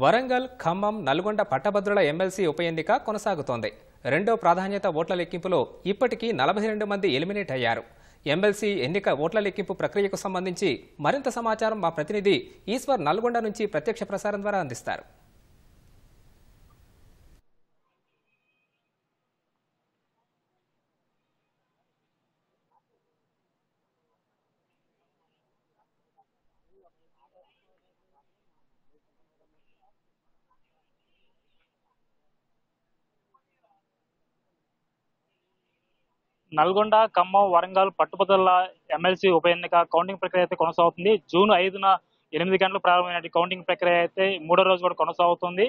వరంగల్, ఖమ్మం, నల్గొండ పట్టభద్రుల ఎమ్మెల్సీ ఉప ఎన్నిక కొనసాగుతోంది. రెండో ప్రాధాన్యత ఓట్ల లెక్కింపులో ఇప్పటికీ 42 మంది ఎలిమినేట్ అయ్యారు. ఎమ్మెల్సీ ఎన్నిక ఓట్ల లెక్కింపు ప్రక్రియకు సంబంధించి మరింత సమాచారం మా ప్రతినిధి ఈశ్వర్ నల్గొండ నుంచి ప్రత్యక్ష ప్రసారం ద్వారా అందిస్తారు. నల్గొండ, ఖమ్మం, వరంగల్ పట్టుభద్రుల ఎమ్మెల్సీ ఉప ఎన్నిక కౌంటింగ్ ప్రక్రియ అయితే కొనసాగుతుంది. జూన్ 5న 8 గంటలకు ప్రారంభమైన కౌంటింగ్ ప్రక్రియ అయితే మూడో రోజు కూడా కొనసాగుతుంది.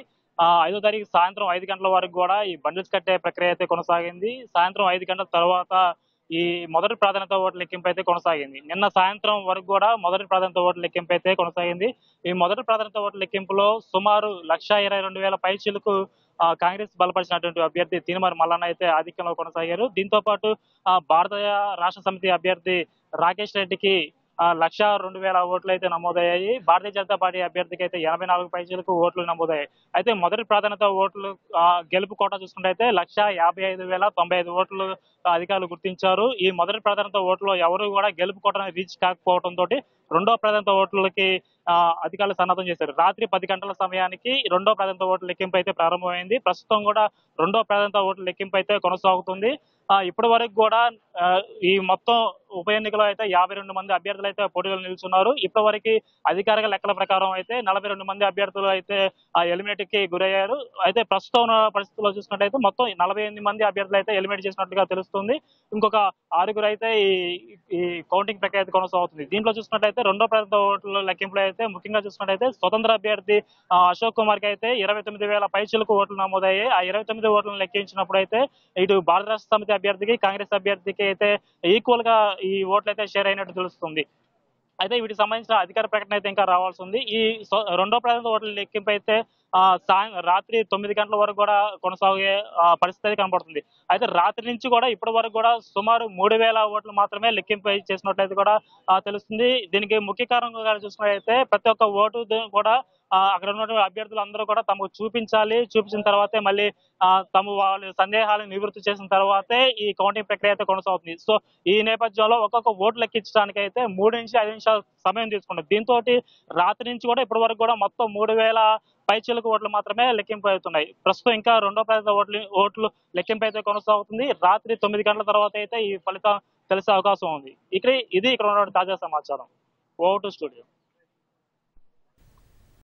5వ తారీఖు సాయంత్రం 5 గంటల వరకు కూడా ఈ బండిల్స్ కట్టే ప్రక్రియ అయితే కొనసాగింది. సాయంత్రం 5 గంటల తర్వాత ఈ మొదటి ప్రాధాన్యత ఓట్ల లెక్కింపు అయితే కొనసాగింది. నిన్న సాయంత్రం వరకు కూడా మొదటి ప్రాధాన్యత ఓట్ల లెక్కింపు అయితే కొనసాగింది. ఈ మొదటి ప్రాధాన్యత ఓట్ల లెక్కింపులో సుమారు 1,22,000 పైచిలకు కాంగ్రెస్ బలపరిచినటువంటి అభ్యర్థి తీన్మార్ మల్లన్న అయితే ఆధిక్యంలో కొనసాగారు. దీంతో పాటు భారత రాష్ట్ర సమితి అభ్యర్థి రాకేష్ రెడ్డికి 1,02,000 ఓట్లు అయితే నమోదయ్యాయి. భారతీయ జనతా పార్టీ అభ్యర్థికి అయితే 84 పైచిలకు ఓట్లు నమోదయ్యాయి. అయితే మొదటి ప్రాధాన్యత ఓట్లు గెలుపు కోటా చూసుకుంటే అయితే 1,55,095 ఓట్లు అధికారులు గుర్తించారు. ఈ మొదటి ప్రాధాన్యత ఓట్లు ఎవరు కూడా గెలుపు కోటను రీచ్ కాకపోవడంతో రెండో ప్రాధాన్యత ఓట్లకి అధికారులు సన్నద్ధం చేశారు. రాత్రి 10 గంటల సమయానికి రెండో ప్రాధాన్యత ఓట్ల లెక్కింపు అయితే ప్రారంభమైంది. ప్రస్తుతం కూడా రెండో ప్రాధాన్యత ఓట్ల లెక్కింపు అయితే కొనసాగుతుంది. ఇప్పటి వరకు కూడా ఈ మొత్తం ఉప ఎన్నికలో అయితే 52 మంది అభ్యర్థులు అయితే పోటీలో నిలుచున్నారు. ఇప్పటి వరకు అధికారిక లెక్కల ప్రకారం అయితే 42 మంది అభ్యర్థులు అయితే ఎలిమినేట్ కి గురయ్యారు. అయితే ప్రస్తుతం ఉన్న పరిస్థితుల్లో చూసుకున్నట్టయితే మొత్తం 48 మంది అభ్యర్థులు అయితే ఎలిమినేట్ చేసినట్లుగా తెలుస్తుంది. ఇంకొక 6 అయితే ఈ కౌంటింగ్ ప్రక్రియ అయితే కొనసాగుతుంది. దీంట్లో చూసుకున్నట్టయితే రెండో ప్రాధాన్యత ఓట్ల లెక్కింపులో అయితే ముఖ్యంగా చూసుకున్నట్టయితే స్వతంత్ర అభ్యర్థి అశోక్ కుమార్ కి అయితే 29,000 పైచిలకు ఓట్లు నమోదయ్యాయి. ఆ 29 ఓట్లను లెక్కించినప్పుడు అయితే ఇటు భారత రాష్ట్ర సమితి అభ్యర్థికి, కాంగ్రెస్ అభ్యర్థికి అయితే ఈక్వల్ గా ఈ ఓట్లు అయితే షేర్ అయినట్టు తెలుస్తుంది. అయితే వీటికి సంబంధించిన అధికార ప్రకటన అయితే ఇంకా రావాల్సి ఉంది. ఈ రెండో ప్రాధాన్యత ఓట్ల లెక్కింపు అయితే రాత్రి 9 గంటల వరకు కూడా కొనసాగే పరిస్థితి అయితే కనబడుతుంది. అయితే రాత్రి నుంచి కూడా ఇప్పటి వరకు కూడా సుమారు 3,000 ఓట్లు మాత్రమే లెక్కింపు చేసినట్లయితే కూడా తెలుస్తుంది. దీనికి ముఖ్య కారణంగా చూసుకున్నట్లయితే ప్రతి ఒక్క ఓటు కూడా అక్కడ ఉన్నటువంటి అభ్యర్థులు అందరూ కూడా తమకు చూపించాలి. చూపించిన తర్వాతే మళ్ళీ వాళ్ళ సందేహాలను నివృత్తి చేసిన తర్వాతే ఈ కౌంటింగ్ ప్రక్రియ అయితే కొనసాగుతుంది. సో ఈ నేపథ్యంలో ఒక్కొక్క ఓటు లెక్కించడానికి అయితే 3 నుంచి 5 నిమిషాలు సమయం తీసుకుంటుంది. దీంతో రాత్రి నుంచి కూడా ఇప్పటి వరకు కూడా మొత్తం 3,000 పైచిలకు ఓట్లు మాత్రమే లెక్కింపు అవుతున్నాయి. ప్రస్తుతం ఇంకా రెండో ప్రాధాన్యత ఓట్లు లెక్కింపు అయితే కొనసాగుతుంది. రాత్రి 9 గంటల తర్వాత అయితే ఈ ఫలితం తెలిసే అవకాశం ఉంది. ఇక్కడ ఉన్నటువంటి తాజా సమాచారం. Over to studio.